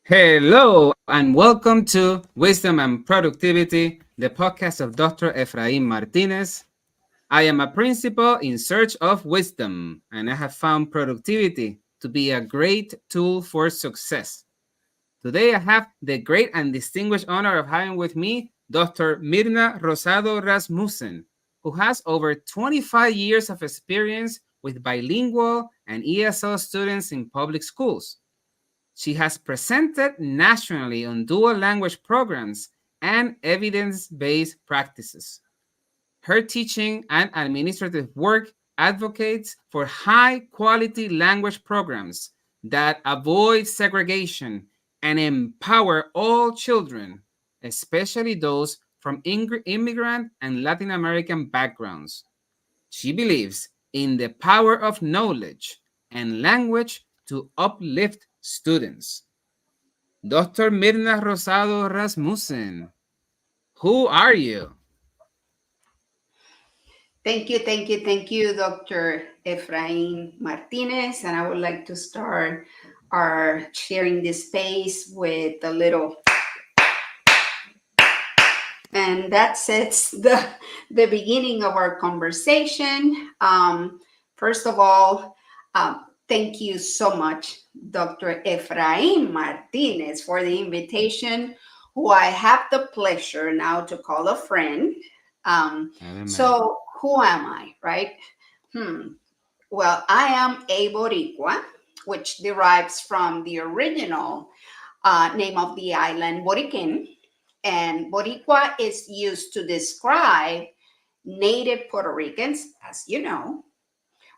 Hello, and welcome to Wisdom and Productivity, the podcast of Dr. Efrain Martinez. I am a principal in search of wisdom, and I have found productivity to be a great tool for success. Today, I have the great and distinguished honor of having with me Dr. Myrna Rosado Rasmussen, who has over 25 years of experience with bilingual and ESL students in public schools. She has presented nationally on dual language programs and evidence based practices. Her teaching and administrative work advocates for high quality language programs that avoid segregation and empower all children, especially those from immigrant and Latin American backgrounds. She believes in the power of knowledge and language to uplift students. Dr. Myrna Rosado Rasmussen, who are you? Thank you, Dr. Efrain Martinez. And I would like to start our sharing this space with a little, and that sets the beginning of our conversation. First of all, thank you so much, Dr. Efrain Martinez, for the invitation, who I have the pleasure now to call a friend. Amen. So, who am I, right? Hmm. Well, I am a Boricua, which derives from the original name of the island, Boriquén. And Boricua is used to describe native Puerto Ricans, as you know,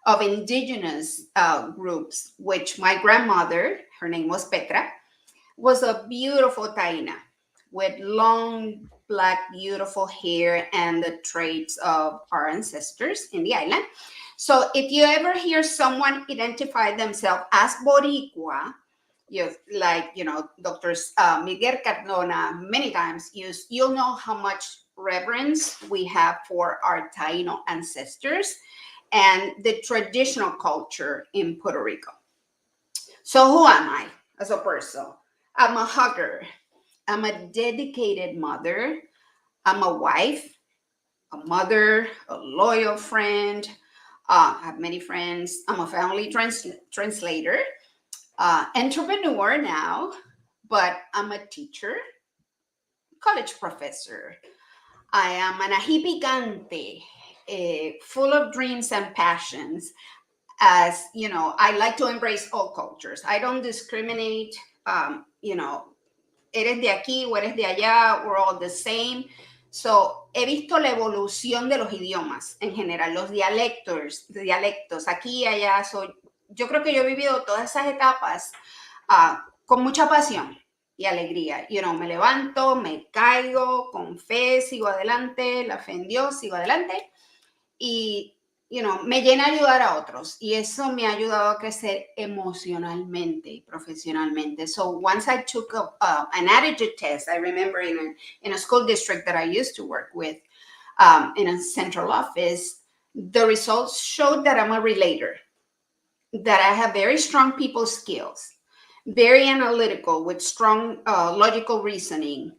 of indigenous groups, which my grandmother, her name was Petra, was a beautiful Taina with long, black, beautiful hair and the traits of our ancestors in the island. So if you ever hear someone identify themselves as Boricua, you like Dr. Miguel Cardona many times use, you'll know how much reverence we have for our Taino ancestors and the traditional culture in Puerto Rico. So who am I as a person? I'm a hugger. I'm a dedicated mother. I'm a wife, a mother, a loyal friend. I have many friends. I'm a family translator, entrepreneur now, but I'm a teacher, college professor. I am an ahipicante, full of dreams and passions. As you know, I like to embrace all cultures. I don't discriminate. Eres de aquí o eres de allá, we're all the same. So, he visto la evolución de los idiomas en general, los dialectos aquí y allá. So, yo creo que yo he vivido todas esas etapas con mucha pasión y alegría. Me levanto, me caigo, con fe, sigo adelante, la fe en Dios, sigo adelante. Y me llena ayudar a otros y eso me ha ayudado a crecer emocionalmente y profesionalmente. So once I took an attitude test, I remember in a school district that I used to work with, in a central office, the results showed that I'm a relator, that I have very strong people skills, very analytical with strong logical reasoning.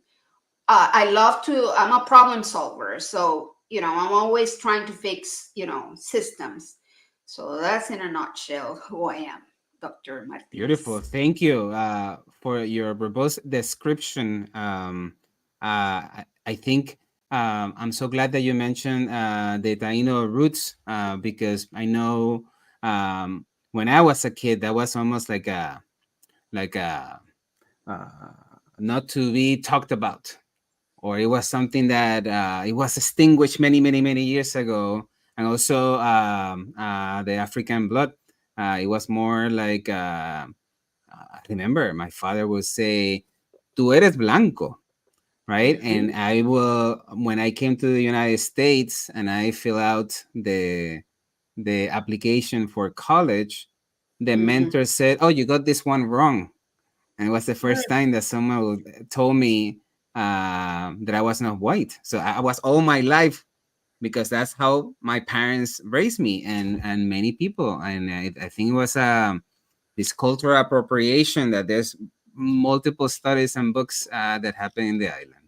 I'm a problem solver. So, I'm always trying to fix, systems. So that's in a nutshell who I am, Dr. Beautiful. Martinez. Thank you for your verbose description. I think I'm so glad that you mentioned the Taino roots because I know when I was a kid, that was almost like a uh, not to be talked about, or it was something that it was extinguished many, many, many years ago. And also the African blood, it was more like, I remember my father would say, "Tú eres blanco," right? And Mm-hmm. I will, when I came to the United States and I fill out the application for college, the Mm-hmm. mentor said, "Oh, you got this one wrong." And it was the first time that someone told me that I was not white. So I was all my life because that's how my parents raised me and many people. And I think it was this cultural appropriation that there's multiple studies and books that happen in the island.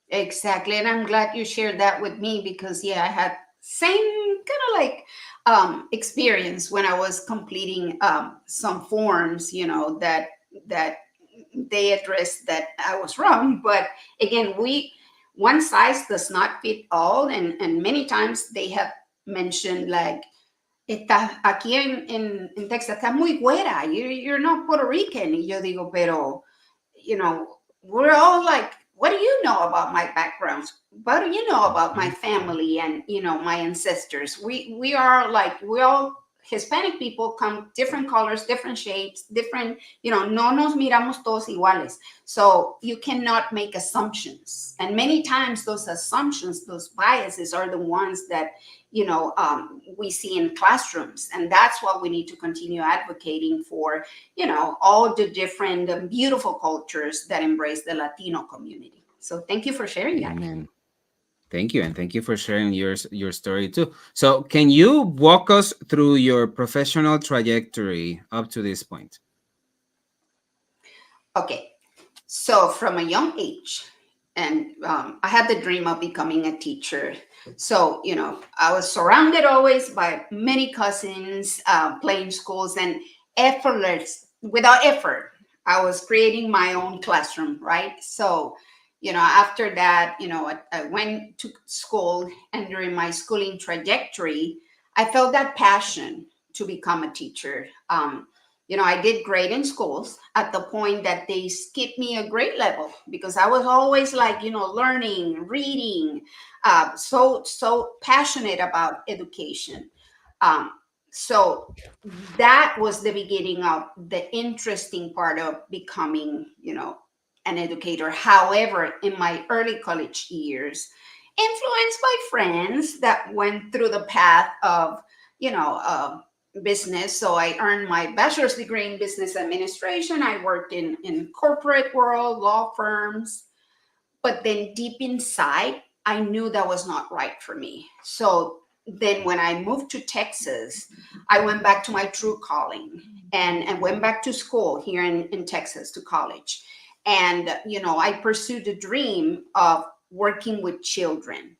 Exactly. And I'm glad you shared that with me because yeah, I had same kind of like experience when I was completing some forms, that they addressed that I was wrong. But again, we one size does not fit all, and many times they have mentioned like está aquí en Texas, está muy güera, you're not Puerto Rican. Y yo digo, pero we're all like, what do you know about my background? What do you know about my Mhm. family and my ancestors? We are like, we all Hispanic people come different colors, different shapes, different, no nos miramos todos iguales. So you cannot make assumptions. And many times those assumptions, those biases are the ones that we see in classrooms, and that's what we need to continue advocating for, all the different beautiful cultures that embrace the Latino community. So thank you for sharing that. Amen. Thank you, and thank you for sharing your story too. So, can you walk us through your professional trajectory up to this point? Okay, so from a young age, and I had the dream of becoming a teacher. So, I was surrounded always by many cousins, playing schools, and effortless, without effort, I was creating my own classroom, right? So, after that, I went to school, and during my schooling trajectory, I felt that passion to become a teacher. I did great in schools at the point that they skipped me a grade level because I was always like, learning, reading, so passionate about education. Um, so that was the beginning of the interesting part of becoming, an educator. However, in my early college years, influenced by friends that went through the path of, you know, uh, business. So I earned my bachelor's degree in business administration. I worked in corporate world, law firms, but then deep inside, I knew that was not right for me. So then when I moved to Texas, I went back to my true calling and went back to school here in Texas to college. And, I pursued the dream of working with children.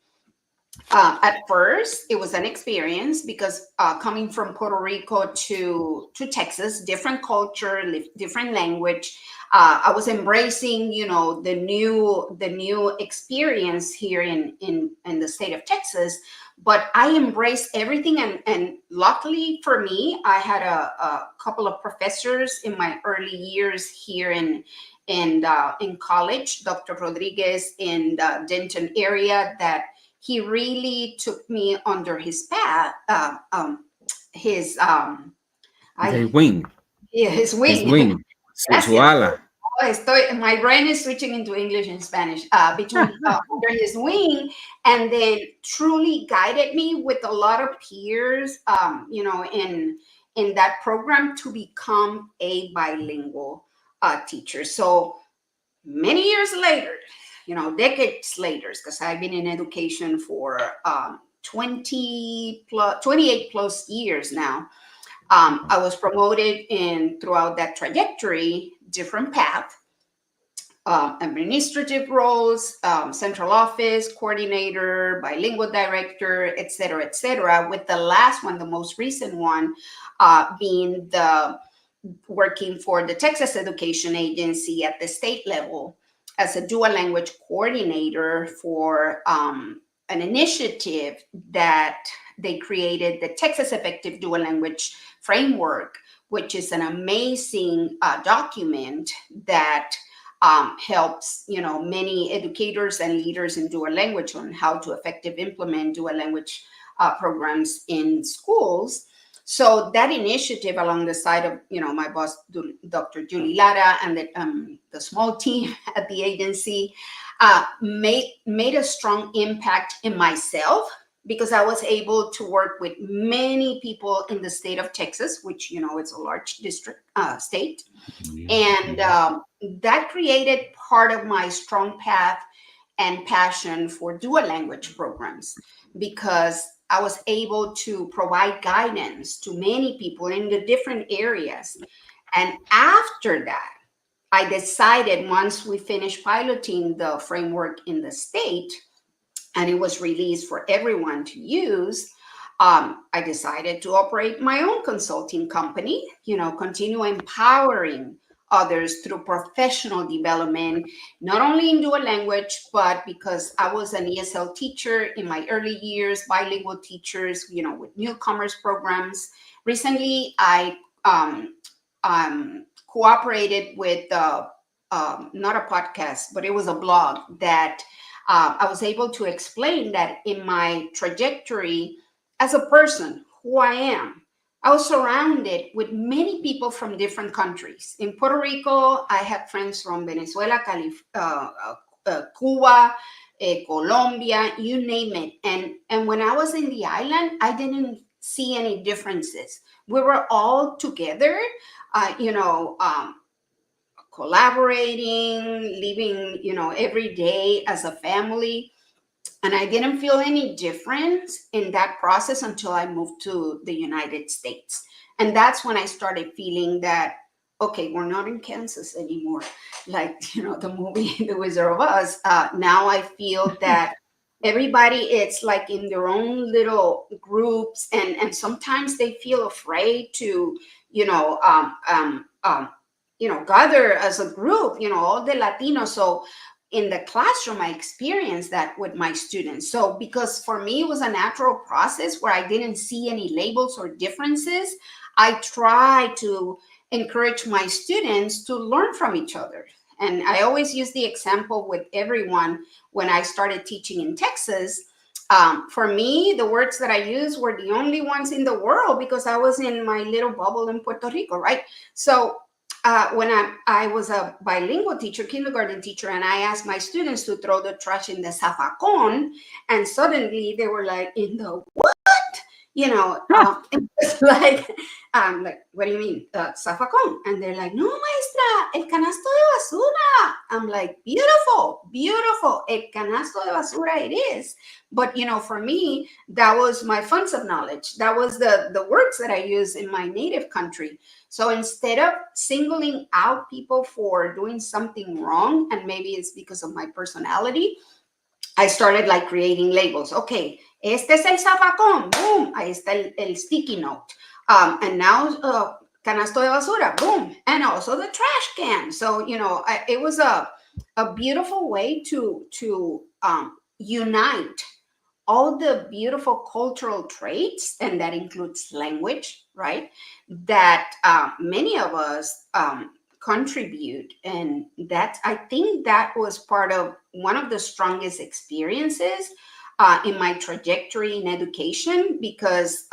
At first, it was an experience because coming from Puerto Rico to Texas, different culture, different language. I was embracing, the new experience here in the state of Texas. But I embraced everything, and luckily for me, I had a couple of professors in my early years here in college, Dr. Rodriguez in the Denton area, that he really took me under his path, his The I wing, yeah, his his wing. wing, su Gracias. ala. My brain is switching into English and Spanish. Between under his wing, and then truly guided me with a lot of peers, in that program to become a bilingual teacher. So many years later, decades later, because I've been in education for 28 plus years now. I was promoted in throughout that trajectory, different path, administrative roles, central office coordinator, bilingual director, et cetera. With the last one, the most recent one, being the working for the Texas Education Agency at the state level as a dual language coordinator for an initiative that they created, the Texas Effective Dual Language Framework, which is an amazing document that helps many educators and leaders in dual language on how to effectively implement dual language programs in schools. So that initiative, along the side of my boss, Dr. Julie Lara, and the small team at the agency, made a strong impact in myself because I was able to work with many people in the state of Texas, which it's a large district state, and Mhm. that created part of my strong path and passion for dual language programs because I was able to provide guidance to many people in the different areas. And after that, I decided once we finished piloting the framework in the state and it was released for everyone to use, I decided to operate my own consulting company, continue empowering others through professional development, not only in dual language, but because I was an ESL teacher in my early years, bilingual teachers, with newcomers programs. Recently, I cooperated with not a podcast, but it was a blog that I was able to explain that in my trajectory as a person, who I am, I was surrounded with many people from different countries. In Puerto Rico, I had friends from Venezuela, Cuba, Colombia, you name it. And when I was in the island, I didn't see any differences. We were all together, collaborating, living, every day as a family. And I didn't feel any difference in that process until I moved to the United States. And that's when I started feeling that, okay, we're not in Kansas anymore. Like, the movie The Wizard of Oz. Now I feel that everybody, it's like in their own little groups. And sometimes they feel afraid to, you know, um, um, um, gather as a group, all the Latinos. So in the classroom, I experienced that with my students. So because for me, it was a natural process where I didn't see any labels or differences, I try to encourage my students to learn from each other. And I always use the example with everyone when I started teaching in Texas. For me, the words that I used were the only ones in the world because I was in my little bubble in Puerto Rico, right? So when I was a bilingual teacher, kindergarten teacher, and I asked my students to throw the trash in the zafacon, and suddenly they were like, "In the what?" It was like, "What do you mean, zafacon?" And they're like, "No, maestra, el canasto de basura." I'm like, "Beautiful, beautiful, el canasto de basura it is." But for me, that was my funds of knowledge. That was the words that I use in my native country. So instead of singling out people for doing something wrong, and maybe it's because of my personality, I started like creating labels. Okay, este es el zafacón, boom, ahí está el sticky note. And now canasto de basura, boom, and also the trash can. So, it was a beautiful way to unite all the beautiful cultural traits, and that includes language, right? That many of us contribute, and I think that was part of one of the strongest experiences in my trajectory in education because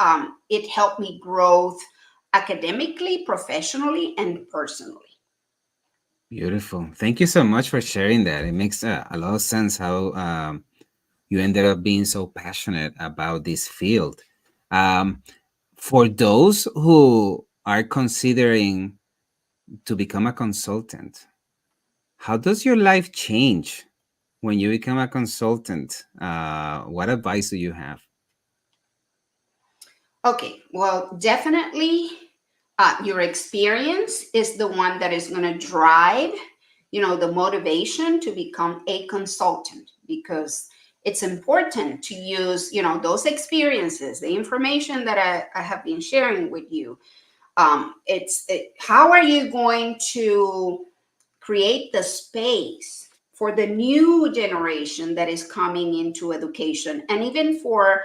it helped me grow academically, professionally, and personally. Beautiful. Thank you so much for sharing that. It makes a lot of sense how you ended up being so passionate about this field. Um, for those who are considering to become a consultant, how does your life change when you become a consultant? What advice do you have? Okay, well, definitely your experience is the one that is going to drive, the motivation to become a consultant because it's important to use, those experiences, the information that I have been sharing with you. How are you going to create the space for the new generation that is coming into education and even for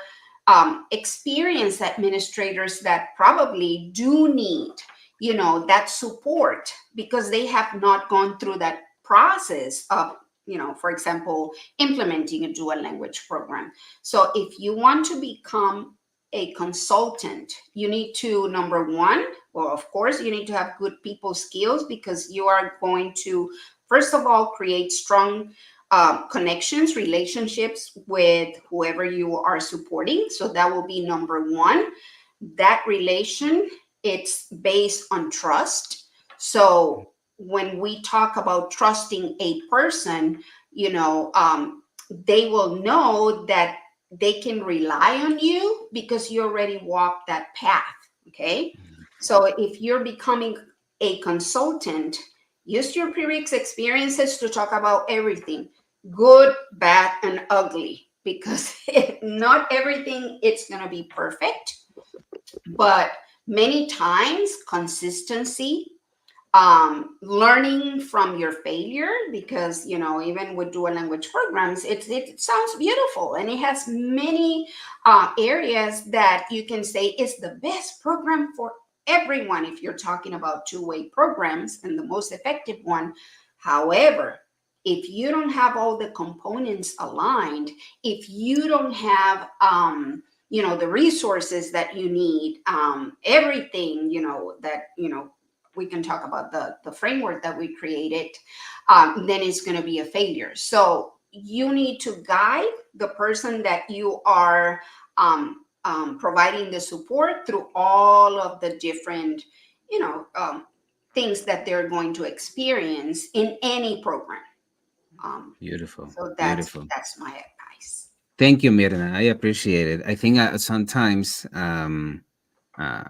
experienced administrators that probably do need that support because they have not gone through that process of for example implementing a dual language program. So if you want to become a consultant, you need to, number one, well, of course, you need to have good people skills because you are going to, first of all, create strong connections, relationships with whoever you are supporting. So that will be number one. That relation, it's based on trust. So when we talk about trusting a person, they will know that they can rely on you because you already walked that path. Okay. So if you're becoming a consultant, Use your previous experiences to talk about everything, good, bad, and ugly, because not everything it's going to be perfect, but many times consistency, learning from your failure, because even with dual language programs, it sounds beautiful and it has many areas that you can say is the best program for everyone if you're talking about two-way programs and the most effective one. However, if you don't have all the components aligned, if you don't have the resources that you need, everything that we can talk about the framework that we created, then it's going to be a failure. So you need to guide the person that you are providing the support through all of the different, things that they're going to experience in any program. Beautiful, So that's beautiful. that's my advice. Thank you, Mirna. I appreciate it. I think sometimes uh,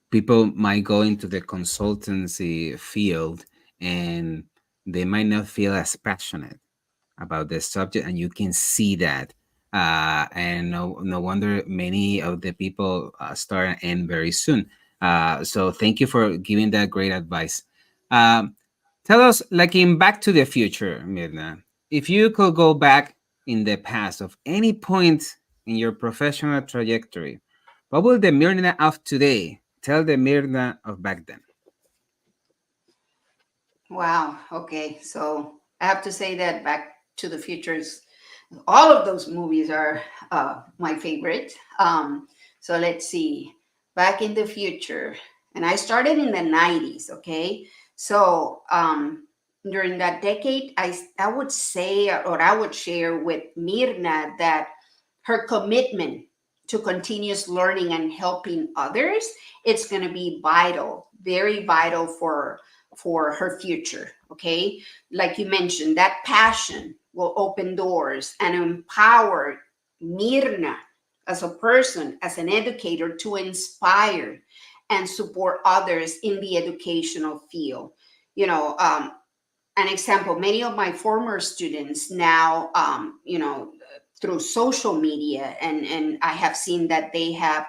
people might go into the consultancy field and they might not feel as passionate about the subject, and you can see that. And no wonder many of the people start and end very soon. So thank you for giving that great advice. Um, Tell us, like in Back to the Future, Mirna, if you could go back in the past of any point in your professional trajectory, what will the Mirna of today tell the Mirna of back then? Wow. Okay. So I have to say that Back to the Futures, all of those movies are my favorite. So let's see. Back in the Future, and I started in the 90s. Okay. So during that decade, I would say, or I would share with Myrna, that her commitment to continuous learning and helping others, it's going to be vital, very vital for her future. Okay, like you mentioned, that passion will open doors and empower Myrna as a person, as an educator, to inspire and support others in the educational field. you know um, an example, many of my former students now, through social media, and I have seen that they have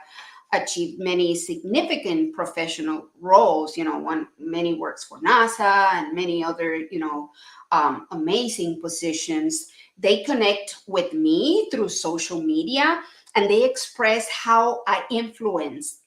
achieved many significant professional roles. One, many works for NASA and many other, amazing positions. They connect with me through social media, and they express how I influence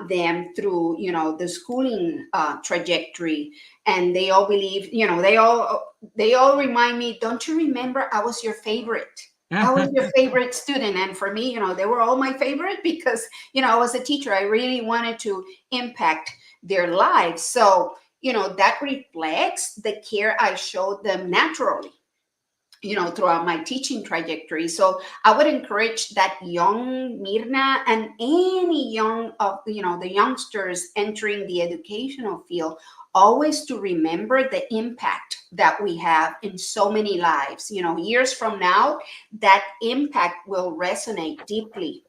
them through, the schooling trajectory. And they all believe, they all remind me, don't you remember I was your favorite? I was your favorite student. And for me, they were all my favorite because, I was a teacher. I really wanted to impact their lives. So, that reflects the care I showed them naturally, throughout my teaching trajectory. So I would encourage that young Myrna and any young of, the youngsters entering the educational field, always to remember the impact that we have in so many lives. Years from now, that impact will resonate deeply,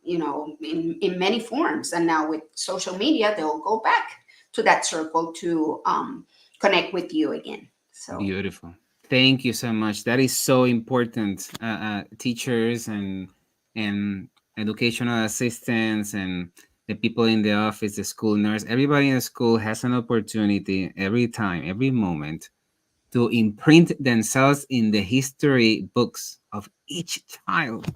in many forms. And now with social media, they'll go back to that circle to connect with you again. So Beautiful. Thank you so much. That is so important. Teachers and educational assistants and the people in the office, the school nurse, everybody in the school has an opportunity every time, every moment to imprint themselves in the history books of each child.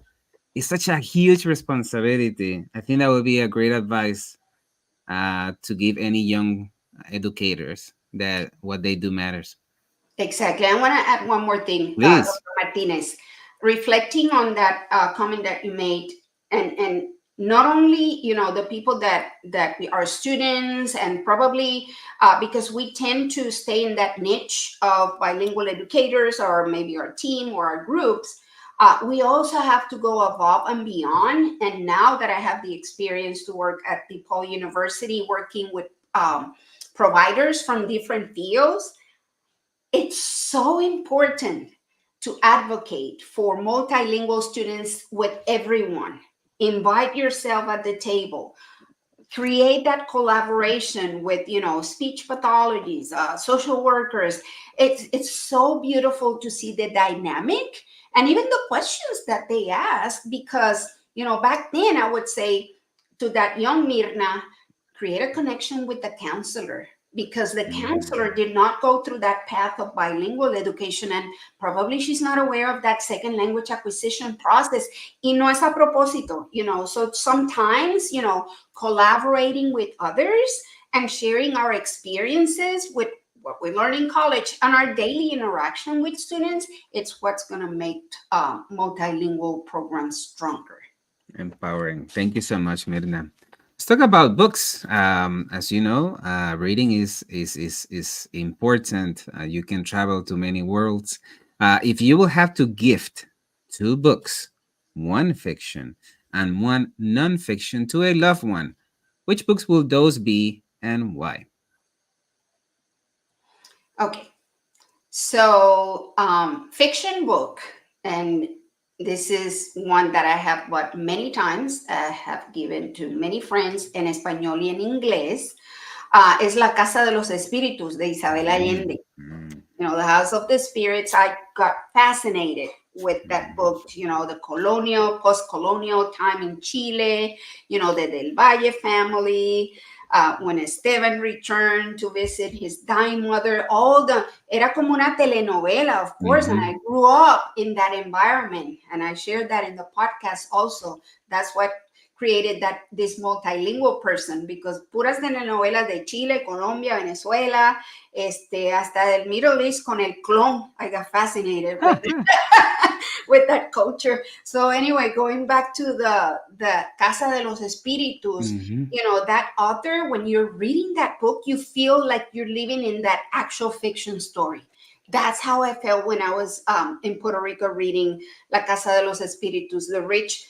It's such a huge responsibility. I think that would be a great advice to give any young educators that what they do matters. exactly. I want to add one more thing, Please. Dr. Martinez. Reflecting on that comment that you made, and not only the people that we are students, and probably because we tend to stay in that niche of bilingual educators, or maybe our team or our groups. We also have to go above and beyond. And now that I have the experience to work at DePaul University, working with providers from different fields, it's so important to advocate for multilingual students with everyone. Invite yourself at the table. create that collaboration with, speech pathologists, social workers. It's so beautiful to see the dynamic and even the questions that they ask, because back then I would say to that young Myrna, create a connection with the counselor, because the counselor Mm. did not go through that path of bilingual education, and probably she's not aware of that second language acquisition process. Y no es a propósito, so sometimes, collaborating with others and sharing our experiences with what we learn in college and our daily interaction with students, it's what's going to make multilingual programs stronger. Empowering. Thank you so much, Mirna. Let's talk about books. As you know, reading is important. You can travel to many worlds. If you will have to gift two books, one fiction and one non-fiction, to a loved one, which books will those be and why? Okay. So, fiction book, and this is one that I have bought many times. I have given to many friends en español y en inglés. Es La Casa de los Espíritus de Isabel Mm, Allende. mm, The House of the Spirits. I got fascinated with that mm, book, the colonial, post-colonial time in Chile, the Del Valle family, when Esteban returned to visit his dying mother, era como una telenovela, of course, and I mhm. grew up in that environment, and I shared that in the podcast also. That's what created this multilingual person, because puras telenovelas de Chile, Colombia, Venezuela, hasta del Middle East con el clon. I got fascinated with with that culture. So anyway, going back to the Casa de los Espíritus, Mhm. that author, when you're reading that book, you feel like you're living in that actual fiction story. That's how I felt when I was in Puerto Rico reading La Casa de los Espíritus, the rich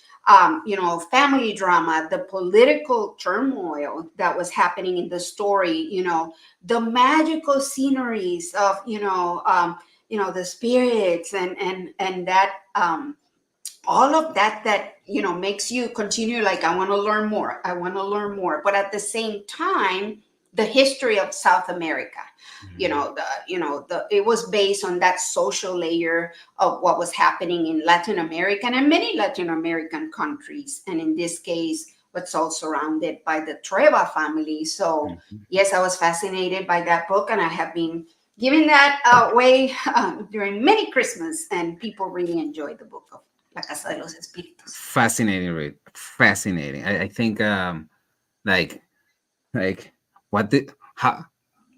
family drama, the political turmoil that was happening in the story, the magical sceneries of, the spirits, and that, all of that makes you continue, like, I want to learn more, I want to learn more. But at the same time, the history of South America, Mhm. the it was based on that social layer of what was happening in Latin America and in many Latin American countries, and in this case what's all surrounded by the Treva family. So Mhm. yes, I was fascinated by that book, and I have been giving that away during many Christmas, and people really enjoyed the book of La Casa de los Espíritus. Fascinating read. Fascinating. I think like like what did how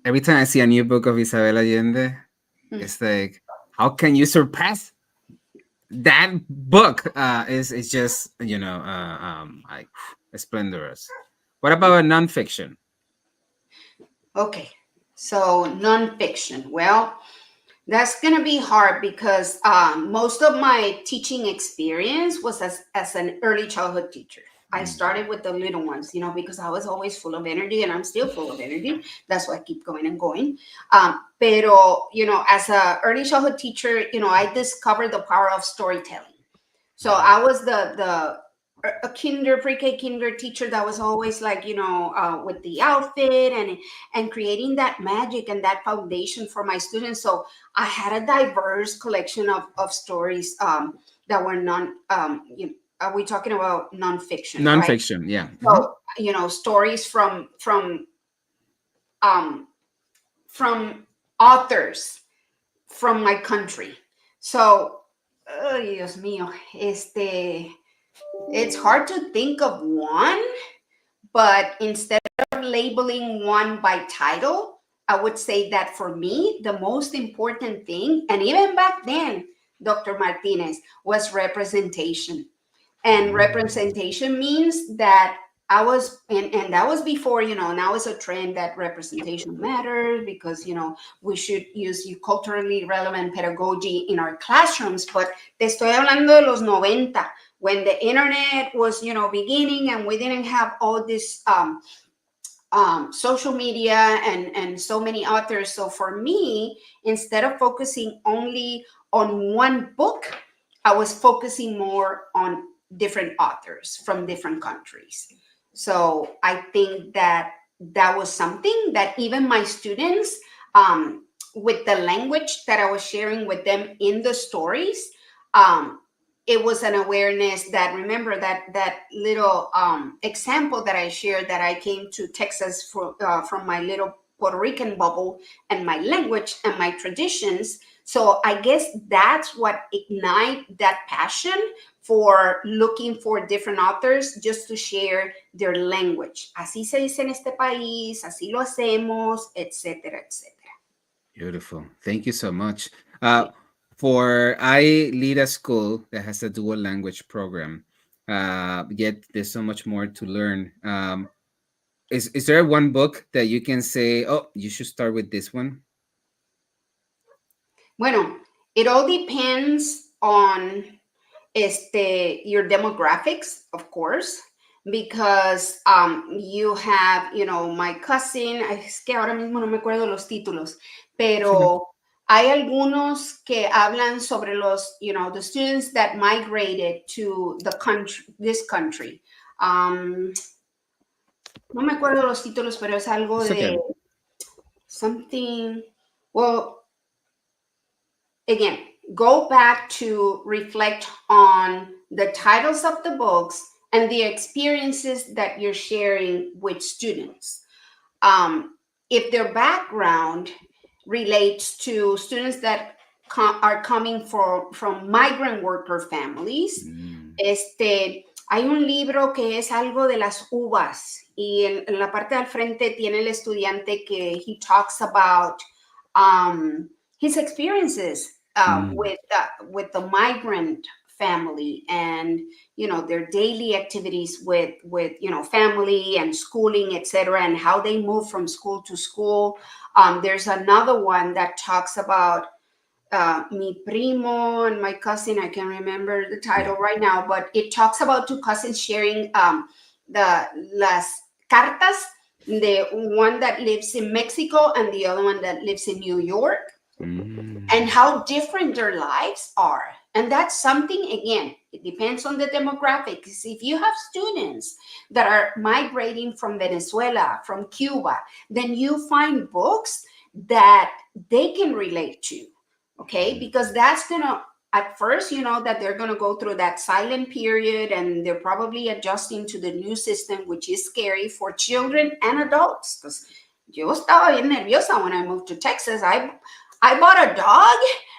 every time I see a new book of Isabel Allende, Mm. it's like, how can you surpass that book? Is just like splendorous. What about a nonfiction? Okay, so nonfiction. Well, that's going to be hard, because most of my teaching experience was as an early childhood teacher. I Mhm. started with the little ones, because I was always full of energy, and I'm still full of energy. That's why I keep going and going. Pero, as a early childhood teacher, I discovered the power of storytelling. So I was the a kinder pre-K kinder teacher that was always like, with the outfit and creating that magic and that foundation for my students. So I had a diverse collection of stories that were are we talking about nonfiction, right? Nonfiction, yeah. Mhm. So stories um from authors from my country. So, oh, Dios mío, it's hard to think of one, but instead of labeling one by title, I would say that for me, the most important thing, and even back then, Dr. Martinez, was representation. And Mm. representation means that and that was before, now it's a trend that representation matters, because, we should use culturally relevant pedagogy in our classrooms. But te estoy hablando de los 90, when the internet was, beginning, and we didn't have all this social media and so many authors. So for me, instead of focusing only on one book, I was focusing more on different authors from different countries. So I think that that was something that even my students, um, with the language that I was sharing with them in the stories, um, it was an awareness that, remember that little example that I shared, that I came to Texas from my little Puerto Rican bubble, and my language and my traditions. So I guess that's what ignite that passion for looking for different authors just to share their language. Así se dice en este país, así lo hacemos, etcétera, etcétera. Beautiful. Thank you so much. Uh, for I lead a school that has a dual language program. Yet there's so much more to learn. Is there one book that you can say, oh, you should start with this one? Bueno, it all depends on your demographics, of course, because you have, my cousin, ay, es que ahora mismo no me acuerdo los títulos, pero hay algunos que hablan sobre the students that migrated to the country, this country. Um, no me acuerdo los títulos, pero es algo It's de okay. something, well, again, go back to reflect on the titles of the books and the experiences that you're sharing with students. Um, if their background relates to students that are coming from migrant worker families, Mm, hay un libro que es algo de las uvas, y en la parte del frente tiene el estudiante que he talks about his experiences mm, with the migrant family, and their daily activities with family and schooling, etc., and how they move from school to school. There's another one that talks about mi primo and my cousin. I can't remember the yeah. title right now, but it talks about two cousins sharing the las cartas, the one that lives in Mexico and the other one that lives in New York, and Mm, how different their lives are. And that's something, again, it depends on the demographics. If you have students that are migrating from Venezuela, from Cuba, then you find books that they can relate to, okay? mm, Because that's gonna, at first, that they're gonna go through that silent period, and they're probably adjusting to the new system, which is scary for children and adults. Because yo estaba bien nerviosa when I moved to Texas. I bought a dog,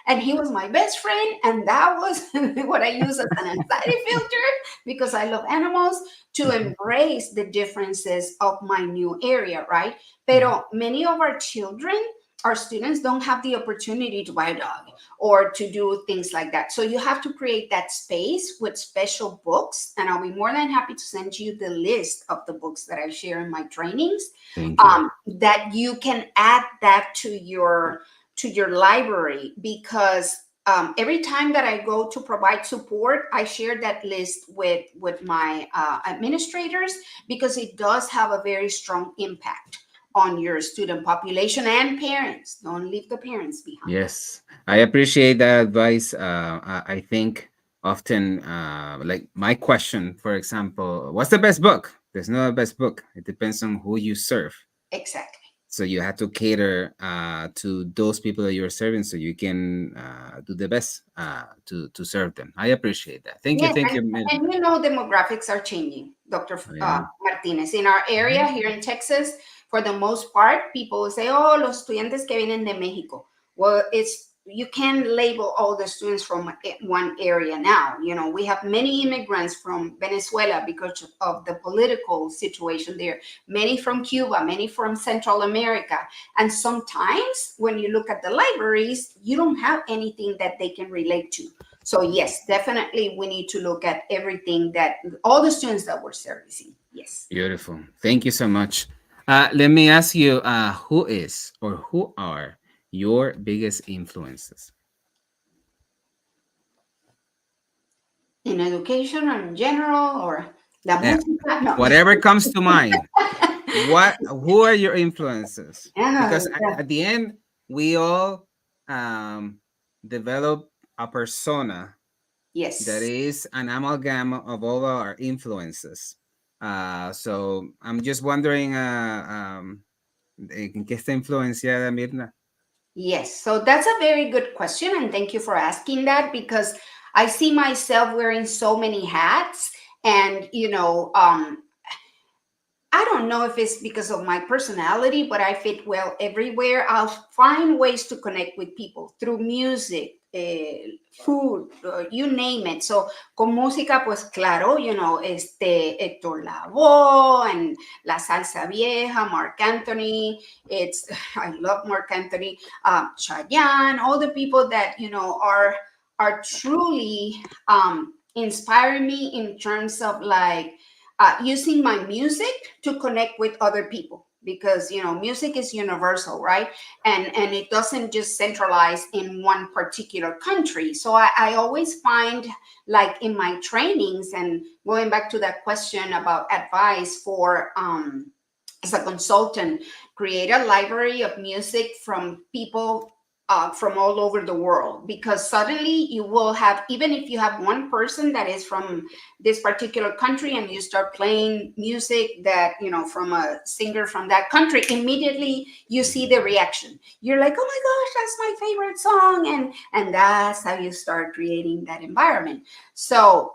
and he was my best friend, and that was what I use as an anxiety filter, because I love animals, to mhm, embrace the differences of my new area, right? mhm. Pero many of our children, our students, don't have the opportunity to buy a dog or to do things like that. So you have to create that space with special books, and I'll be more than happy to send you the list of the books that I share in my trainings, Thank you. that you can add that to your library, because every time that I go to provide support, I share that list with my administrators, because it does have a very strong impact on your student population and parents. Don't leave the parents behind. Yes, I appreciate that advice. I think often, like my question, for example, what's the best book? There's no best book. It depends on who you serve. Exactly. So you have to cater to those people that you're serving, so you can do the best to serve them. I appreciate that. Yes, Thank you, Myrna. and demographics are changing, Dr. Oh, yeah. Martinez. In our area Mhm. here in Texas, for the most part, people will say, "Oh, los estudiantes que vienen de México." Well, it's, you can label all the students from one area now. We have many immigrants from Venezuela because of the political situation there. Many from Cuba, many from Central America, and sometimes when you look at the libraries, you don't have anything that they can relate to. So yes, definitely we need to look at everything, that all the students that we're servicing. Yes. Beautiful. Thank you so much. Let me ask you, who is or who are your biggest influences? In education or in general, or la Yeah, música, no. whatever comes to mind. Who are your influences? Ah, Because yeah. at the end, we all um, develop a persona that Yes. is an amalgam of all our influences. So I'm just wondering, ¿en qué está influenciada Mirna? Yes, so that's a very good question, and thank you for asking that because I see myself wearing so many hats, and I don't know if it's because of my personality, but I fit well everywhere. I'll find ways to connect with people through music, food, you name it. So, con música, pues claro, Héctor Lavoe and La Salsa Vieja, Mark Anthony. I love Mark Anthony, Chayanne, all the people that, are truly inspiring me in terms of like, using my music to connect with other people because music is universal, right? And it doesn't just centralize in one particular country. So I always find, like in my trainings, and going back to that question about advice for as a consultant, create a library of music from people from all over the world, because suddenly you will have, even if you have one person that is from this particular country and you start playing music that from a singer from that country, immediately you see the reaction. You're like, oh my gosh, that's my favorite song, and that's how you start creating that environment. So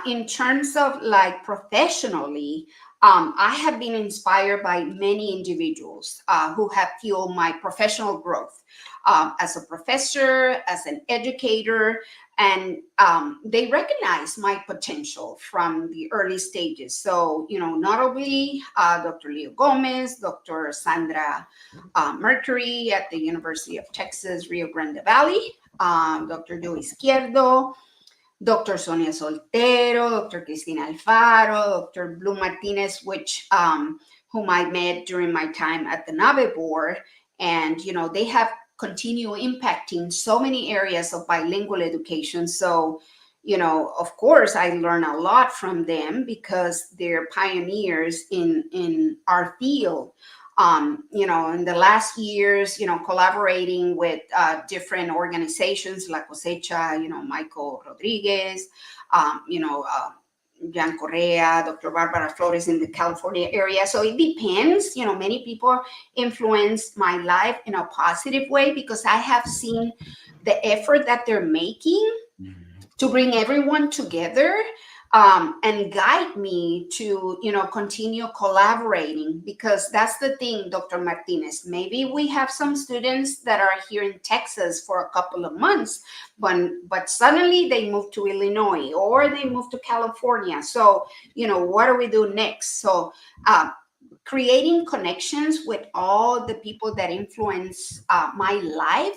in terms of like professionally, I have been inspired by many individuals who have fueled my professional growth as a professor, as an educator, and they recognize my potential from the early stages. So, not only Dr. Leo Gomez, Dr. Sandra Mercury at the University of Texas, Rio Grande Valley, Dr. Joe Izquierdo, Dr. Sonia Soltero, Dr. Cristina Alfaro, Dr. Blue Martinez, whom I met during my time at the NAVE board. And, they have continued impacting so many areas of bilingual education. So, of course, I learn a lot from them because they're pioneers in our field. In the last years, collaborating with different organizations, La Cosecha, Michael Rodriguez, Jan Correa, Dr. Barbara Flores in the California area. So it depends. Many people influence my life in a positive way because I have seen the effort that they're making to bring everyone together, and guide me to continue collaborating, because that's the thing, Dr. Martinez. Maybe we have some students that are here in Texas for a couple of months, but suddenly they move to Illinois or they move to California. So what do we do next? So creating connections with all the people that influence my life,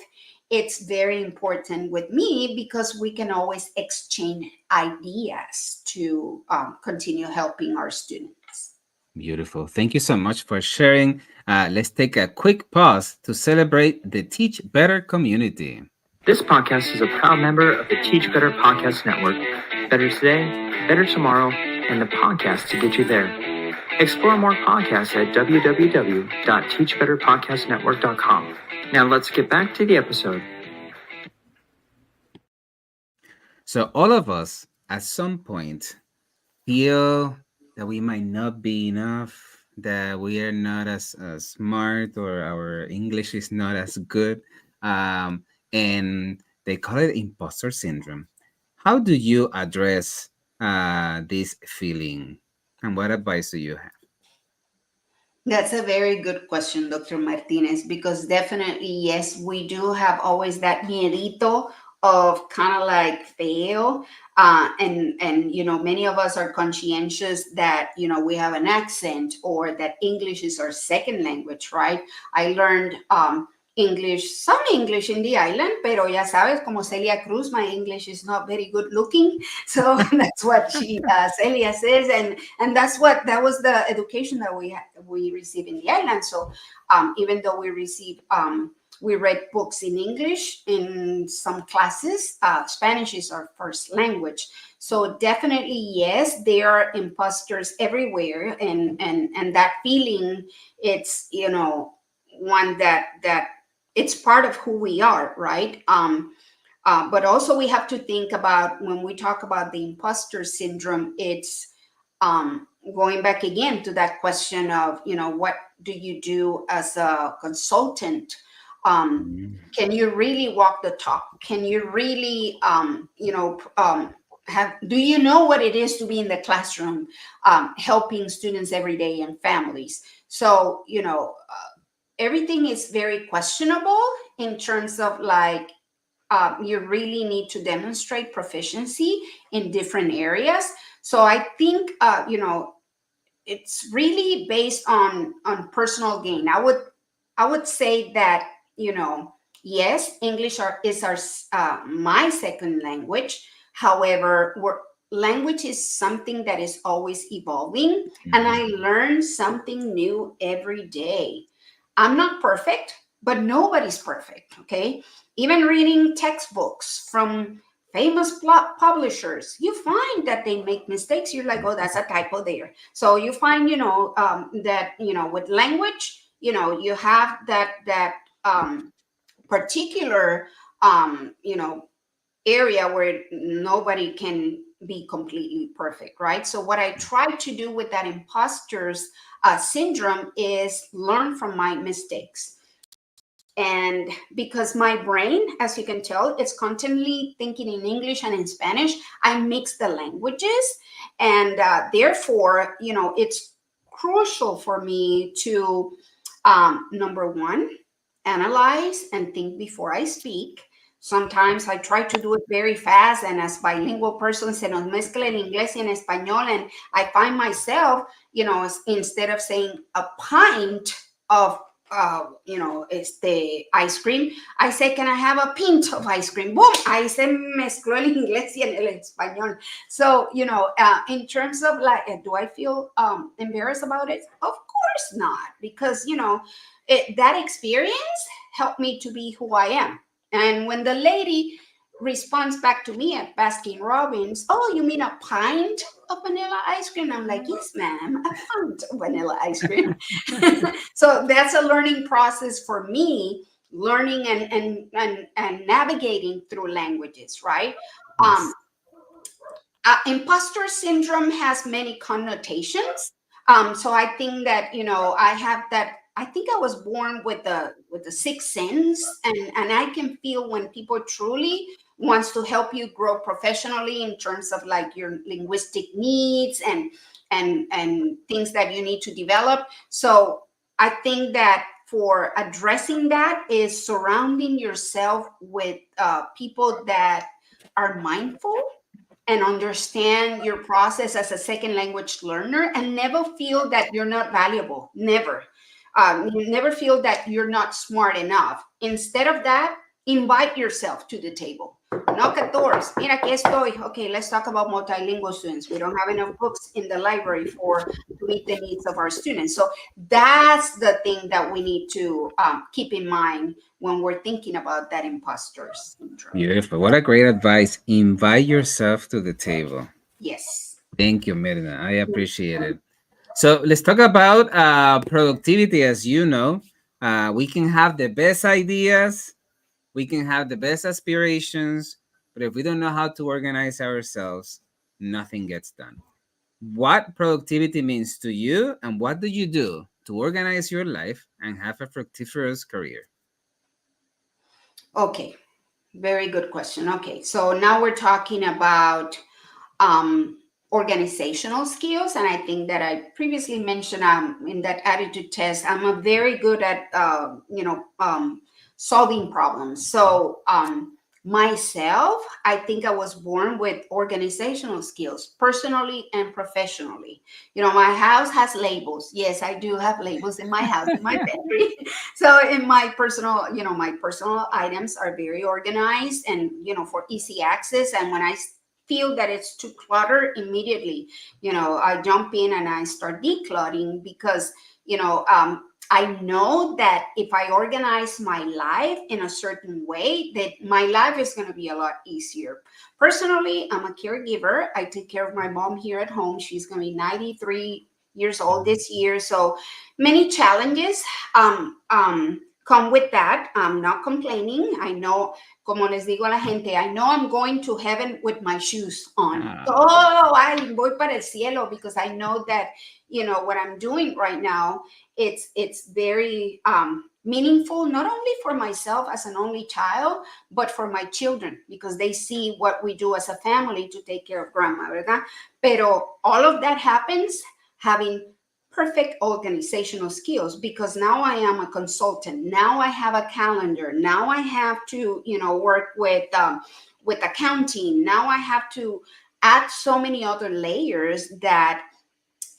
it's very important with me because we can always exchange ideas to continue helping our students. Beautiful. Thank you so much for sharing. Let's take a quick pause to celebrate the Teach Better community. This podcast is a proud member of the Teach Better Podcast Network. Better today, better tomorrow, and the podcast to get you there. Explore more podcasts at www.teachbetterpodcastnetwork.com. Now let's get back to the episode. So, all of us at some point feel that we might not be enough, that we are not as smart, or our English is not as good. And they call it imposter syndrome. How do you address this feeling? And what advice do you have? That's a very good question, Dr. Martinez, because definitely, yes, we do have always that miedito of kind of like fail. And many of us are conscientious that, we have an accent or that English is our second language, right? I learned some English in the island, pero ya sabes, como Celia Cruz, my English is not very good looking. So that's what Celia says. And that was the education that we received in the island. So even though we read books in English in some classes, Spanish is our first language. So definitely, yes, there are imposters everywhere, and that feeling, it's one that it's part of who we are, right? But also we have to think about, when we talk about the imposter syndrome, it's going back again to that question of, what do you do as a consultant? Can you really walk the talk? Can you really, do you know what it is to be in the classroom, helping students every day and families? So, everything is very questionable in terms of like, you really need to demonstrate proficiency in different areas. So I think, it's really based on personal gain. I would say that, yes, English is our my second language. However, language is something that is always evolving, and I learn something new every day. I'm not perfect, but nobody's perfect. Okay, even reading textbooks from famous publishers, you find that they make mistakes. You're like, oh, that's a typo there. So you find, that, with language, you have that particular, area where nobody can be completely perfect, right? So what I try to do with that imposters syndrome is learn from my mistakes. And because my brain, as you can tell, it's constantly thinking in English and in Spanish, I mix the languages. And therefore, it's crucial for me to, number one, analyze and think before I speak. Sometimes I try to do it very fast, and as bilingual person, se nos mezcla el inglés y en español, and I find myself, instead of saying a pint of ice cream, I say, can I have a pint of ice cream? Boom, ahí se mezcló el inglés y el español. So, in terms of like, do I feel embarrassed about it? Of course not, because, that experience helped me to be who I am. And when the lady responds back to me at Baskin Robbins, oh, you mean a pint of vanilla ice cream? I'm like, yes, ma'am, a pint of vanilla ice cream. So that's a learning process for me, learning and navigating through languages, right? Yes. Imposter syndrome has many connotations. So I think that, I have that. I think I was born with the sixth sense, and I can feel when people truly wants to help you grow professionally in terms of like your linguistic needs and things that you need to develop. So I think that for addressing that is surrounding yourself with people that are mindful and understand your process as a second language learner, and never feel that you're not valuable. Never. You never feel that you're not smart enough. Instead of that, invite yourself to the table. Knock at doors. Mira, aquí estoy. Okay, let's talk about multilingual students. We don't have enough books in the library to meet the needs of our students. So that's the thing that we need to keep in mind when we're thinking about that imposter syndrome. Beautiful. What a great advice. Invite yourself to the table. Yes. Thank you, Myrna. I appreciate it. So let's talk about productivity. As you know, we can have the best ideas, we can have the best aspirations, but if we don't know how to organize ourselves, nothing gets done. What productivity means to you, and what do you do to organize your life and have a fructiferous career? Okay. Very good question. Okay. So now we're talking about organizational skills. And I think that I previously mentioned in that attitude test, I'm a very good at, solving problems. So myself, I think I was born with organizational skills, personally and professionally. My house has labels. Yes, I do have labels in my house, in my pantry. So in my personal items are very organized and, for easy access. And when I feel that it's too cluttered, immediately, I jump in and I start decluttering, because, I know that if I organize my life in a certain way, that my life is going to be a lot easier. Personally, I'm a caregiver. I take care of my mom here at home. She's going to be 93 years old this year. So many challenges come with that. I'm not complaining. I know, como les digo a la gente, I know I'm going to heaven with my shoes on. Ah, Oh, ay, voy para el cielo, because I know that, what I'm doing right now, it's very meaningful, not only for myself as an only child, but for my children, because they see what we do as a family to take care of grandma, ¿verdad? Pero all of that happens having perfect organizational skills, because now I am a consultant. Now I have a calendar. Now I have to, work with accounting. Now I have to add so many other layers that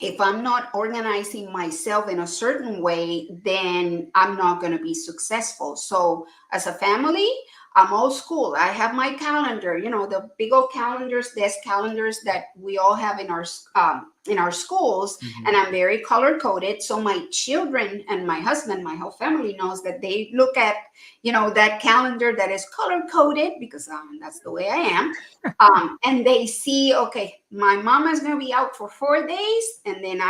if I'm not organizing myself in a certain way, then I'm not going to be successful. So as a family, I'm old school. I have my calendar, the big old calendars, desk calendars that we all have in our schools, mhm. and I'm very color coded. So my children and my husband, my whole family knows that they look at, that calendar that is color coded, because that's the way I am. And they see, okay, my mama is going to be out for 4 days, and then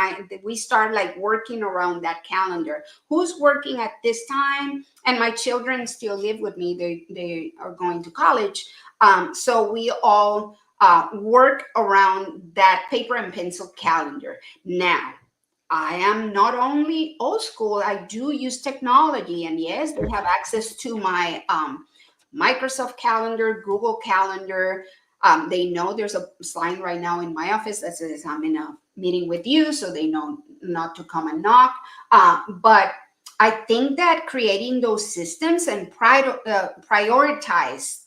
we start like working around that calendar. Who's working at this time? And my children still live with me. They are going to college, so we all work around that paper and pencil calendar. Now, I am not only old school, I do use technology. And yes, they have access to my Microsoft Calendar, Google Calendar. They know there's a sign right now in my office that says I'm in a meeting with you, so they know not to come and knock. But I think that creating those systems and prioritize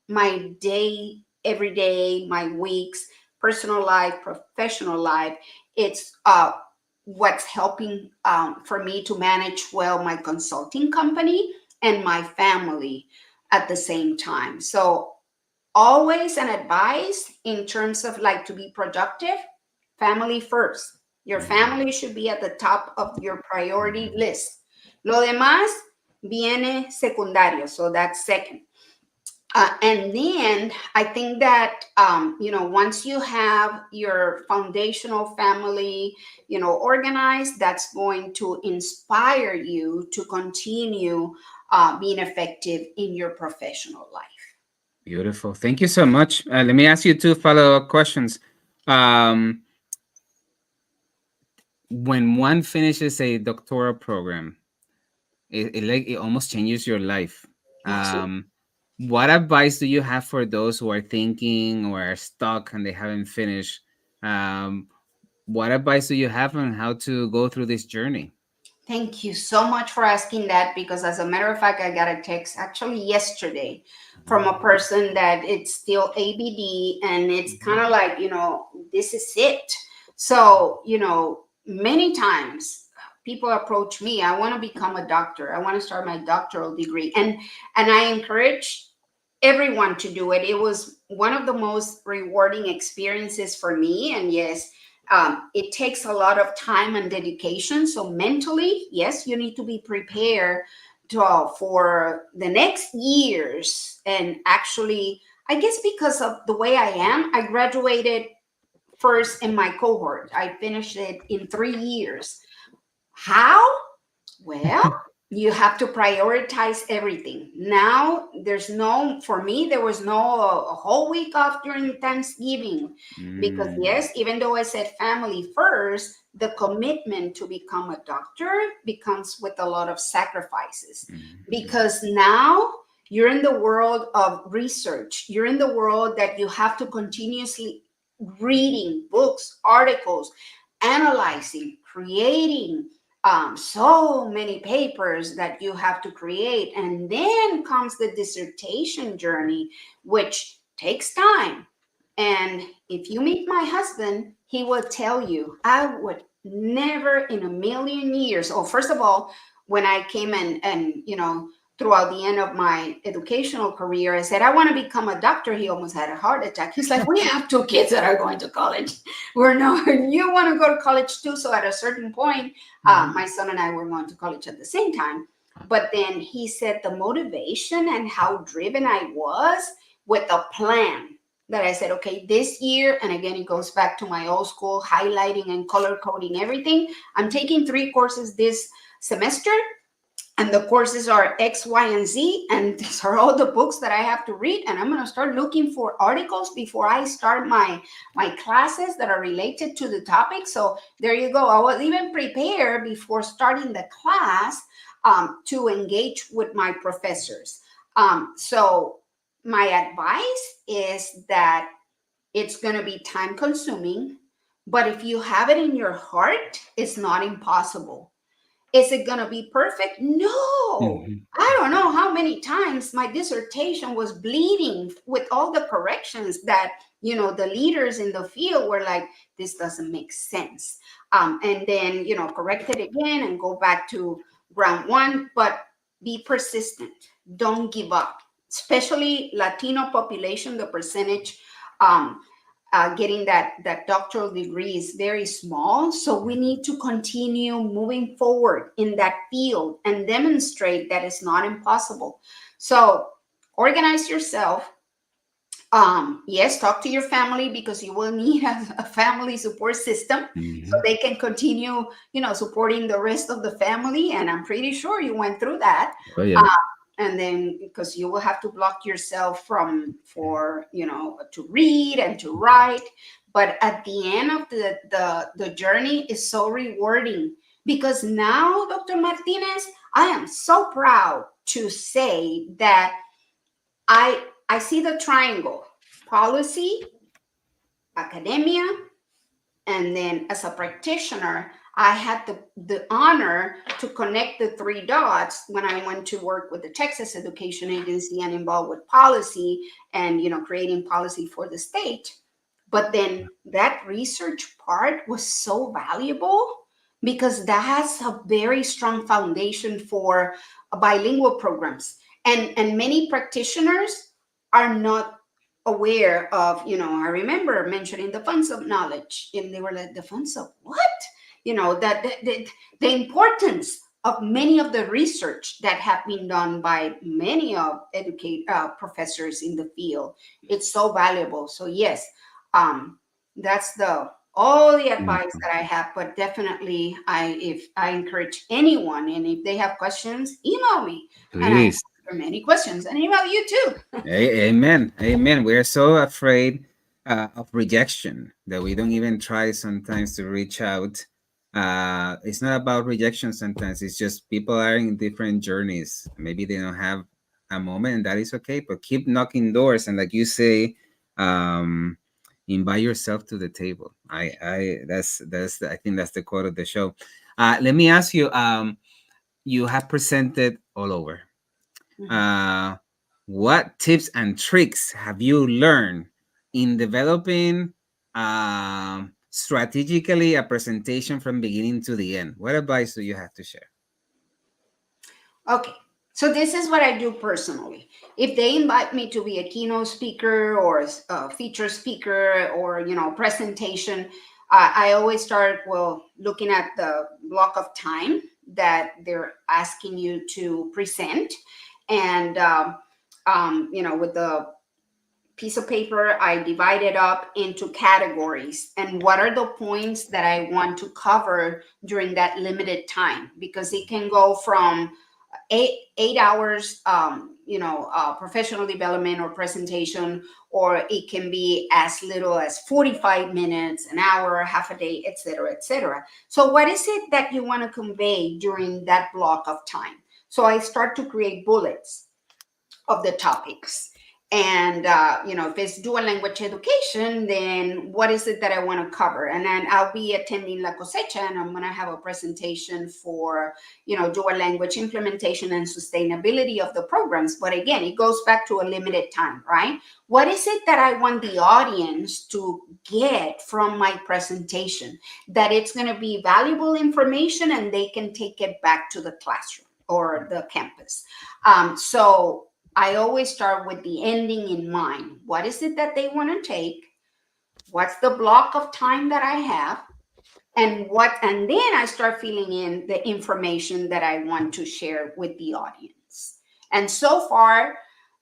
my day, every day, my weeks, personal life, professional life, it's what's helping for me to manage well my consulting company and my family at the same time. So always an advice in terms of like to be productive, family first. Your Mhm. family should be at the top of your priority list. Lo demás viene secundario, so that's second. And then I think that once you have your foundational family, organized, that's going to inspire you to continue being effective in your professional life. Beautiful. Thank you so much. Let me ask you two follow-up questions. Um, when one finishes a doctoral program, it almost changes your life. Absolutely. What advice do you have for those who are thinking or are stuck and they haven't finished? Um, what advice do you have on how to go through this journey? Thank you so much for asking that, because as a matter of fact, I got a text actually yesterday from a person that it's still ABD, and it's kind Mhm. of like, this is it. So, many times people approach me, I want to become a doctor. I want to start my doctoral degree. And I encourage everyone to do it. It was one of the most rewarding experiences for me. And yes, it takes a lot of time and dedication. So mentally, yes, you need to be prepared for the next years. And actually, I guess because of the way I am, I graduated first in my cohort. I finished it in 3 years. How? Well, you have to prioritize everything. Now, for me, there was no a whole week off during Thanksgiving, because, Mm, yes, even though I said family first, the commitment to become a doctor becomes with a lot of sacrifices, mhm, because now you're in the world of research. You're in the world that you have to continuously reading books, articles, analyzing, creating so many papers that you have to create. And then comes the dissertation journey, which takes time. And if you meet my husband, he will tell you, I would never in a million years. Oh, first of all, when I came and throughout the end of my educational career, I said, I want to become a doctor. He almost had a heart attack. He's like, we have two kids that are going to college. We're not, you want to go to college too. So at a certain point, mhm. my son and I were going to college at the same time. But then he said the motivation and how driven I was with a plan, that I said, okay, this year, and again, it goes back to my old school highlighting and color coding everything. I'm taking 3 courses this semester. and the courses are X, Y, and Z, and these are all the books that I have to read. And I'm going to start looking for articles before I start my classes that are related to the topic. So there you go. I was even prepared before starting the class to engage with my professors. So my advice is that it's going to be time consuming, but if you have it in your heart, it's not impossible. Is it going to be perfect? No. Mhm. I don't know how many times my dissertation was bleeding with all the corrections that, the leaders in the field were like, this doesn't make sense. And then, correct it again and go back to ground one, but be persistent. Don't give up, especially Latino population, the percentage getting that doctoral degree is very small. So we need to continue moving forward in that field and demonstrate that it's not impossible. So organize yourself. Yes, talk to your family because you will need a family support system so Mhm. they can continue, supporting the rest of the family. And I'm pretty sure you went through that. Oh yeah. Uh, and then because you will have to block yourself for to read and to write, but at the end of the journey is so rewarding because now, Dr. Martinez, I am so proud to say that I see the triangle: policy, academia, and then as a practitioner, I had the honor to connect the three dots when I went to work with the Texas Education Agency and involved with policy and creating policy for the state. But then that research part was so valuable because that has a very strong foundation for bilingual programs. And many practitioners are not aware of, I remember mentioning the funds of knowledge, and they were like, the funds of what? That the importance of many of the research that have been done by many of educate professors in the field. It's so valuable. So yes, that's the all the advice Mhm. that I have. But definitely, if I encourage anyone, and if they have questions, email me, and I Please. answer many questions, and email you too. Amen. Amen. We're so afraid of rejection that we don't even try sometimes to reach out. It's not about rejection sometimes, it's just people are in different journeys. Maybe they don't have a moment, and that is okay, but keep knocking doors. And like you say, um, invite yourself to the table. I think that's the quote of the show. Let me ask you, you have presented all over. Mhm. uh, what tips and tricks have you learned in developing strategically a presentation from beginning to the end? What advice do you have to share? Okay. So this is what I do personally. If they invite me to be a keynote speaker or a feature speaker or presentation, I always start looking at the block of time that they're asking you to present, and with the piece of paper, I divide it up into categories and what are the points that I want to cover during that limited time, because it can go from 8 hours, professional development or presentation, or it can be as little as 45 minutes, an hour, half a day, etc., etc. So what is it that you want to convey during that block of time? So I start to create bullets of the topics. And if it's dual language education, then what is it that I want to cover? And then I'll be attending La Cosecha, and I'm going to have a presentation for dual language implementation and sustainability of the programs. But again, it goes back to a limited time, right? What is it that I want the audience to get from my presentation, that it's going to be valuable information and they can take it back to the classroom or the campus? So I always start with the ending in mind. What is it that they want to take? What's the block of time that I have? And then I start filling in the information that I want to share with the audience. And so far,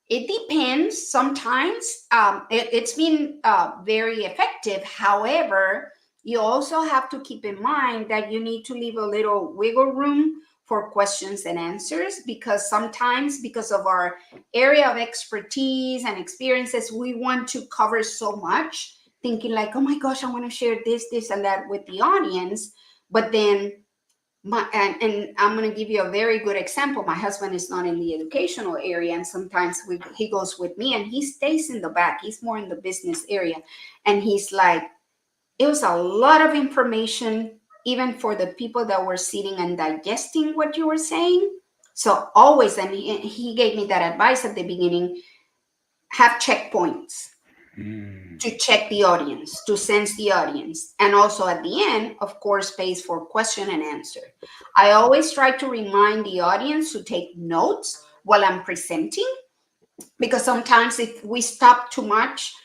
it depends. Sometimes it's been very effective. However, you also have to keep in mind that you need to leave a little wiggle room for questions and answers, because sometimes, because of our area of expertise and experiences, we want to cover so much, thinking like, oh my gosh, I want to share this and that with the audience. But then and I'm going to give you a very good example. My husband is not in the educational area, and sometimes he goes with me, and he stays in the back. He's more in the business area, and he's like, it was a lot of information, even for the people that were sitting and digesting what you were saying. So always, and he gave me that advice at the beginning: have checkpoints Mm. to check the audience, to sense the audience. And also at the end, of course, space for question and answer. I always try to remind the audience to take notes while I'm presenting, because sometimes if we stop too much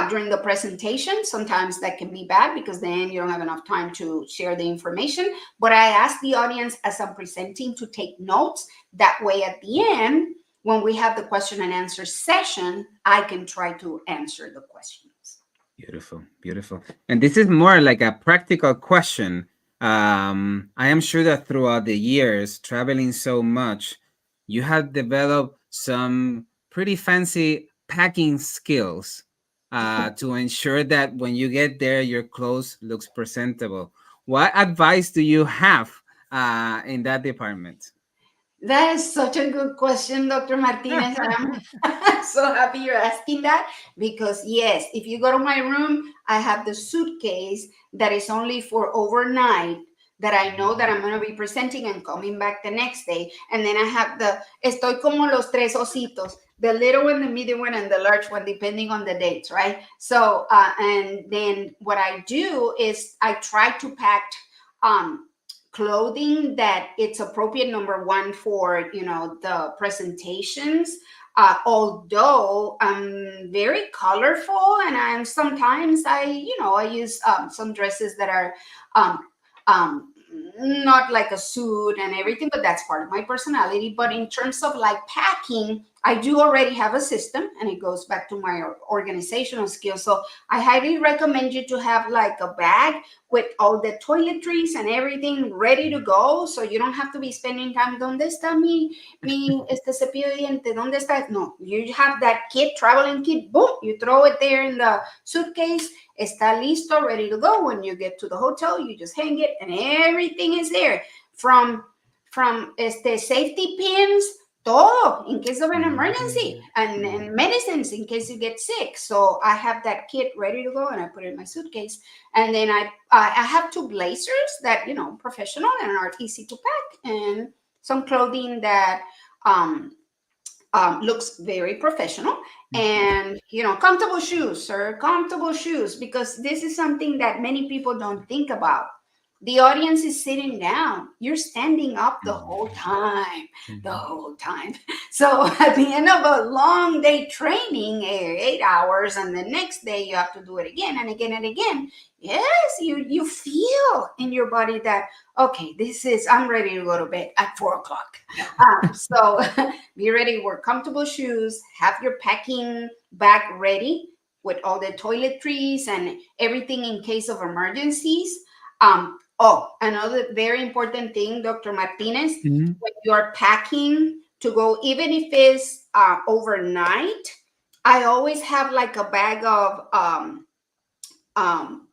during the presentation, sometimes that can be bad, because then you don't have enough time to share the information. But I ask the audience as I'm presenting to take notes. That way at the end, when we have the question and answer session, I can try to answer the questions. Beautiful, beautiful. And this is more like a practical question. I am sure that throughout the years, traveling so much, you have developed some pretty fancy packing skills to ensure that when you get there, your clothes looks presentable. What advice do you have in that department? That is such a good question, Dr. Martinez. And I'm so happy you're asking that, because, yes, if you go to my room, I have the suitcase that is only for overnight, that I know that I'm going to be presenting and coming back the next day. And then I have estoy como los tres ositos, the little one, the medium one, and the large one, depending on the dates, right? So, and then what I do is I try to pack clothing that it's appropriate, number one, for the presentations, although I'm very colorful, and I'm sometimes I use some dresses that are um, um, not like a suit and everything, but that's part of my personality. But in terms of like packing, I do already have a system, and it goes back to my organizational skills. So I highly recommend you to have like a bag with all the toiletries and everything ready to go, so you don't have to be spending time. ¿Dónde está mi cepillo de diente? ¿Dónde está? No, you have that kit, traveling kit. Boom, you throw it there in the suitcase. Está listo, ready to go. When you get to the hotel, you just hang it, and everything is there. From safety pins, todo, in case of an emergency, and medicines in case you get sick. So I have that kit ready to go, and I put it in my suitcase. And then I have two blazers that professional and are easy to pack, and some clothing that looks very professional, and comfortable shoes, sir, comfortable shoes, because this is something that many people don't think about. The audience is sitting down, you're standing up the whole time, the whole time. So at the end of a long day training, 8 hours, and the next day you have to do it again and again and again. Yes, you feel in your body that, okay, I'm ready to go to bed at 4 o'clock. So be ready, wear comfortable shoes, have your packing bag ready with all the toiletries and everything in case of emergencies. Another very important thing, Dr. Martinez, Mhm. when you're packing to go, even if it's overnight, I always have like a bag of um, como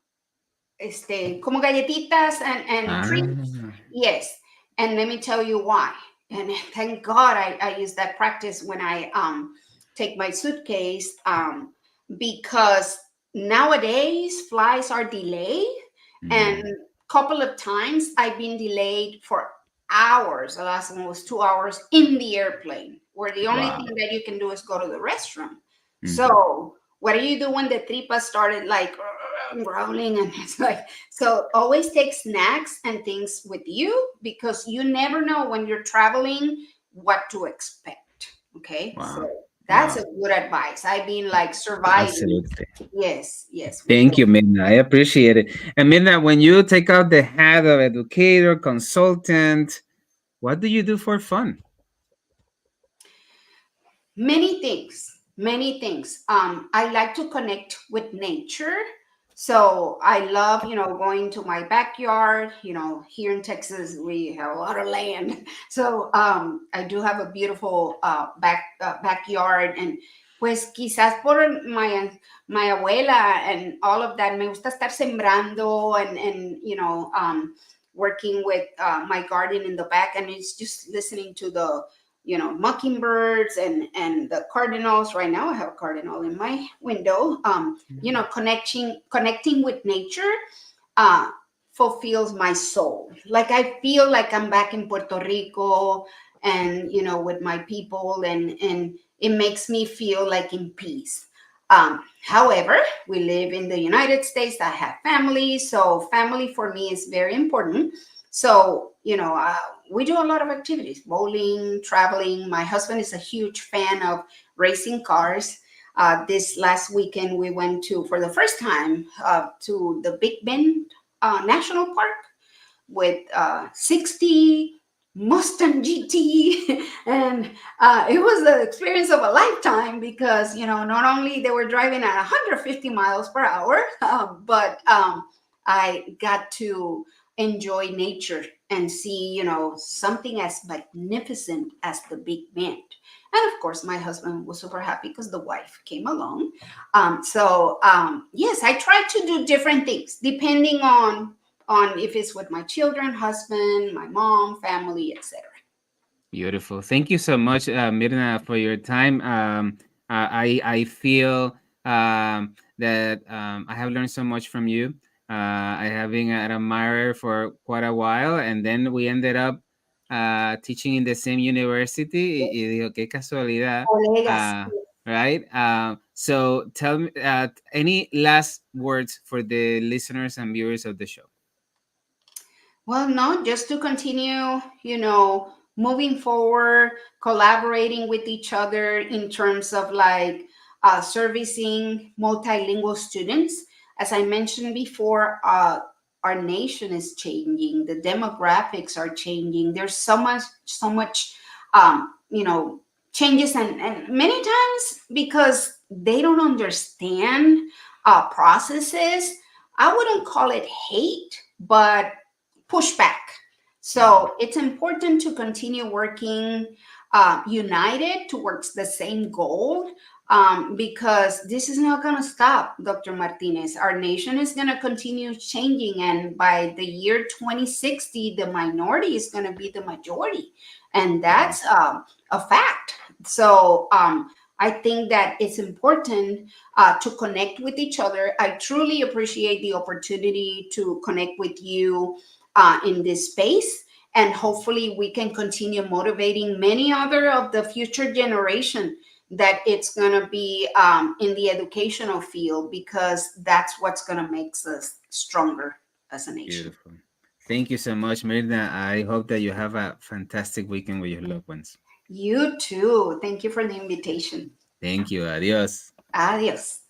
galletitas and treats. Ah. Yes. And let me tell you why. And thank God I use that practice when I take my suitcase, because nowadays flights are delayed, and Mm. couple of times I've been delayed for hours. The last one was 2 hours in the airplane, where the only Wow. thing that you can do is go to the restroom. Mhm. So what do you do when the tripa started like growling? And it's like, so always take snacks and things with you, because you never know when you're traveling what to expect. Okay, so Wow. that's Wow. a good advice. I've been like surviving. Absolutely. Yes, yes, with Thank those. you, Midna. I appreciate it. And Midna, when you take out the hat of educator, consultant, what do you do for fun? Many things, many things. I like to connect with nature. So I love, going to my backyard. Here in Texas, we have a lot of land. So I do have a beautiful backyard. And pues quizás por my abuela and all of that, me gusta estar sembrando and working with my garden in the back. And it's just listening to the mockingbirds and the cardinals. Right now I have a cardinal in my window. Connecting with nature uh fulfills my soul. Like I feel like I'm back in Puerto Rico, and with my people, and it makes me feel like in peace. However, we live in the United States. I have family, so family for me is very important. So we do a lot of activities: bowling, traveling. My husband is a huge fan of racing cars. This last weekend, we went for the first time, to the Big Bend National Park with 60 Mustang GT, and it was the experience of a lifetime, because not only they were driving at 150 miles per hour, but I got to enjoy nature and see something as magnificent as the Big Bend. And of course, my husband was super happy because the wife came along. Yes, I try to do different things depending on if it's with my children, husband, my mom, family, etc. Beautiful. Thank you so much, Myrna, for your time. I feel that I have learned so much from you. I have been an admirer for quite a while, and then we ended up teaching in the same university. Y digo, qué casualidad, Colegas. right? So tell me, any last words for the listeners and viewers of the show? Well, no, just to continue, moving forward, collaborating with each other in terms of like servicing multilingual students. As I mentioned before, our nation is changing. The demographics are changing. There's so much, changes, and many times because they don't understand processes. I wouldn't call it hate, but pushback. Mhm. So it's important to continue working united towards the same goal, because this is not going to stop, Dr. Martinez. Our nation is going to continue changing, and by the year 2060, the minority is going to be the majority, and Mhm. that's a fact. So I think that it's important to connect with each other. I truly appreciate the opportunity to connect with you in this space, and hopefully we can continue motivating many other of the future generation that it's going to be in the educational field, because that's what's going to make us stronger as a nation. Beautiful. Thank you so much, Mirna. I hope that you have a fantastic weekend with your loved ones. You too. Thank you for the invitation. Thank you. Adios. Adios.